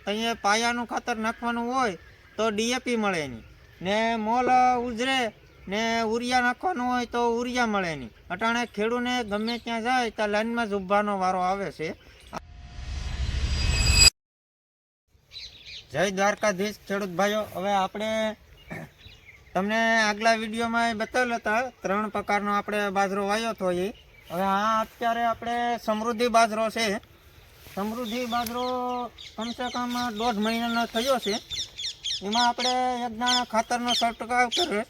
ત્યાં પાયાનું ખાતર નાખવાનું હોય તો ડીએપી મળે નહીં, ને મોલ ઉજરે ને ઉરિયા નાખવાનું હોય તો ઉરિયા મળે નહીં. અટાણે ખેડૂને ગમે ત્યાં જાય ત્યાં લાઈનમાં જ ઊભાનો વારો આવે છે. જય દ્વારકાધીશ ખેડૂત ભાઈઓ. હવે આપણે તમને આગલા વિડીયોમાં બતાવેલા હતા 3 પ્રકારનો આપણે બાજરો વાવ્યો હતો. હવે આ અત્યારે આપણે સમૃદ્ધિ બાજરો છે. સમૃદ્ધિ બાજરો કમસે કમ 1.5 મહિનાનો થયો છે. એમાં આપણે એક દાણા ખાતરનો છંટકાવ કરે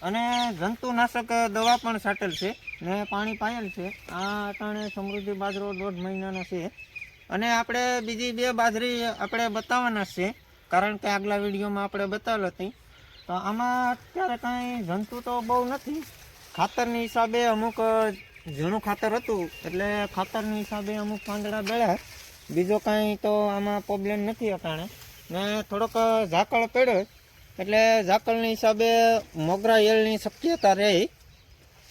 અને જંતુનાશક દવા પણ છાંટેલ છે ને પાણી પાયેલ છે. આ અટાણે સમૃદ્ધિ બાજરો 1.5 મહિનાનો છે. અને આપણે બીજી 2 બાજરી આપણે બતાવવાના છે, કારણ કે આગલા વિડીયોમાં આપણે બતાવેલ હતી. તો આમાં અત્યારે કાંઈ જંતુ તો બહુ નથી. ખાતરની હિસાબે અમુક ઝીણું ખાતર હતું એટલે ખાતરની હિસાબે અમુક પાંદડા બેળ્યા. બીજો કાંઈ તો આમાં પ્રોબ્લેમ નથી અટાણે. ને થોડોક ઝાકળ પડ્યો એટલે ઝાકળની હિસાબે મોગરા યેલની શક્યતા રહી.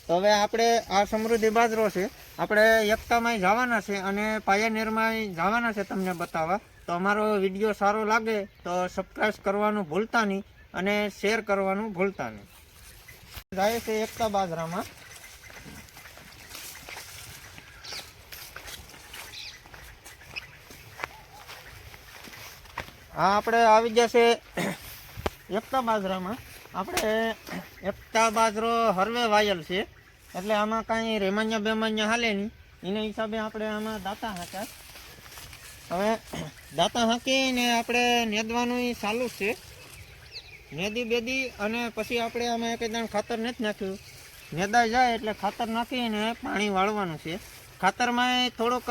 તો હવે આપણે આ સમૃદ્ધિ બાજરો છે, આપણે એકતામાં જવાના છે અને પાયાનેરમાં જવાના છે તમને બતાવવા. તો અમારો વિડીયો સારો લાગે તો સબસ્ક્રાઈબ કરવાનું ભૂલતા નહીં અને શેર કરવાનું ભૂલતા નહીં. જાય છે એકતા બાજરામાં. આ આપણે આવી જશે એકતા બાજરામાં. આપણે એકતા બાજરો હરવે વાયેલ છે એટલે આમાં કાંઈ રેમાન્યા બેમાન્યા હાલે નહીં. એના હિસાબે આપણે આમાં દાંતા હાંક્યા. હવે દાંતા હાંકીને આપણે નેદવાનું ચાલુ છે. નેદી બેદી અને પછી આપણે આમાં એક દાણ ખાતર નથી નાખ્યું. નેદાઈ જાય એટલે ખાતર નાખીને પાણી વાળવાનું છે. ખાતરમાં થોડોક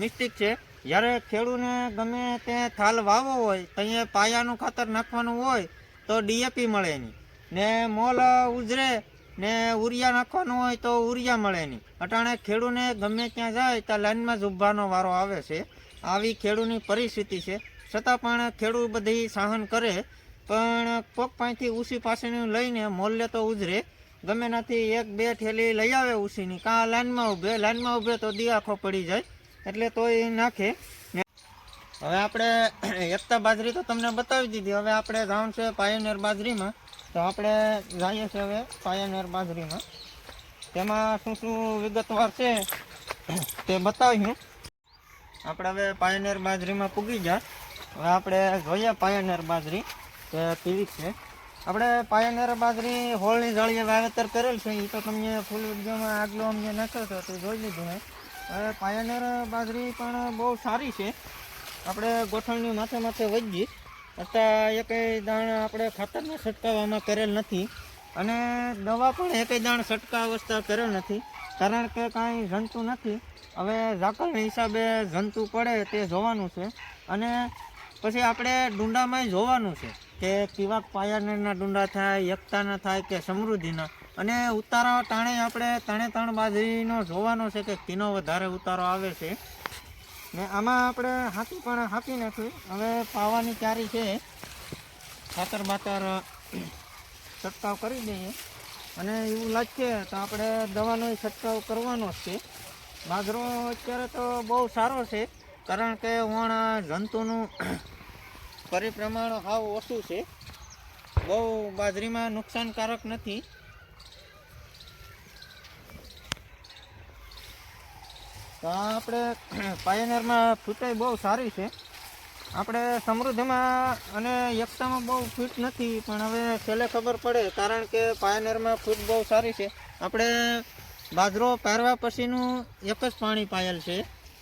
મિસ્ટેક છે. જ્યારે ખેડૂને ગમે તે થાલ વાવો હોય ત્યાં પાયાનું ખાતર નાખવાનું હોય તો ડીએપી મળે નહીં, ને મોલ ઉજરે ને ઉરિયા નાખવાનું હોય તો ઉરિયા મળે નહીં. અટાણે ખેડૂને ગમે ત્યાં જાય ત્યાં લાઈનમાં જ ઊભાનો વારો આવે છે. આવી ખેડૂની પરિસ્થિતિ છે. છતાં પણ ખેડૂત બધી સહન કરે, પણ કોક પાસેથી ઉસી પાસેનું લઈને મોલ્લે તો ઉજરે. ગમે નાથી 1-2 ઠેલી લઈ આવે ઉસીની, કાં લાઈનમાં ઊભે તો દિયાખો પડી જાય એટલે તો એ નાખે. હવે આપણે એકતા બાજરી તો તમને બતાવી દીધી. હવે આપણે જવાનું છે પાયોનિયર બાજરીમાં. તો આપણે જઈએ છીએ હવે પાયોનિયર બાજરીમાં. તેમાં શું શું વિગતવાર છે તે બતાવ્યું. આપણે હવે પાયોનિયર બાજરીમાં પૂગી ગયા. હવે આપણે જોઈએ પાયોનિયર બાજરી કે કેવી છે. આપણે પાયોનિયર બાજરી હોળની જાળીએ વાવેતર કરેલ છે. એ તો તમને ફૂલ વિડીયોમાં આગલો અમને નાખ્યો હતો તે જોઈ લીધું હે. હવે પાયોનિયર બાજરી પણ બહુ સારી છે. આપણે ગોઠણની માથે વજી અત્યારે એકેય દાણ આપણે ખાતરના છંટકાવમાં કરેલ નથી અને દવા પણ એકેય દાણ છંટકાવ અવસ્થા કરેલ નથી, કારણ કે કાંઈ જંતુ નથી. હવે ઝાકળના હિસાબે જંતુ પડે તે જોવાનું છે અને પછી આપણે ડુંડામાં જોવાનું છે કે કેવા પાયાનેરના ડુંડા થાય, એકતાના થાય કે સમૃદ્ધિના. અને ઉતારા ટાણે આપણે ત્રણે બાજરીનો જોવાનો છે કે કિનો વધારે ઉતારો આવે છે. ને આમાં આપણે હાથી પણ હાંકી નાખ્યું. હવે પાવાની તૈયારી છે. ખાતર બાતર છંટકાવ કરી દઈએ અને એવું લાગશે તો આપણે દવાનો છંટકાવ કરવાનો જ છે. બાજરો અત્યારે તો બહુ સારો છે, કારણ કે વણ જંતુનું પરિપ્રમાણ હાવ ઓછું છે. બહુ બાજરીમાં નુકસાનકારક નથી. તો આપણે પાયોનિયરમાં ફૂટાઈ બહુ સારી છે. આપણે સમૃદ્ધિમાં અને એકતામાં બહુ ફીટ નથી, પણ હવે છેલ્લે ખબર પડે, કારણ કે પાયોનિયરમાં ફૂટ બહુ સારી છે. આપણે બાજરો પારવા પછીનું એક જ પાણી પાયેલ છે.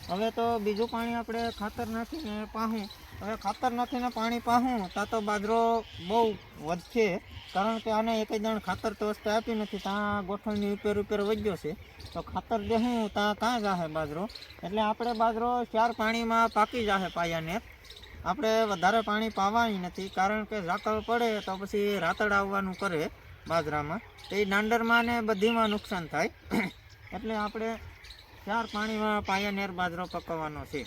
હવે તો બીજું પાણી આપણે ખાતર નાખીને પાહું. હવે ખાતર નાખીને પાણી પાહું ત્યાં તો બાજરો બહુ વધશે, કારણ કે આને એક દાણ ખાતર તો વસ્તુ આપી નથી. ત્યાં ગોઠણની ઉપર વધ્યો છે તો ખાતર દેવું ત્યાં કાં જાહે બાજરો. એટલે આપણે બાજરો 4 પાણીમાં પાકી જાહે પાયાને. આપણે વધારે પાણી પાવાની નથી, કારણ કે ઝાકળ પડે તો પછી રાતડ આવવાનું કરે બાજરામાં, તો એ દાંડરમાં ને બધીમાં નુકસાન થાય. એટલે આપણે 4 પાણીમાં પાયાનેર બાજરો પકવવાનો છે.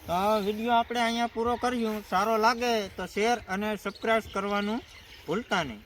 તો આ વિડીયો આપણે અહીંયા પૂરો કર્યું. સારો લાગે તો શેર અને સબસ્ક્રાઈબ કરવાનું ભૂલતા નહીં.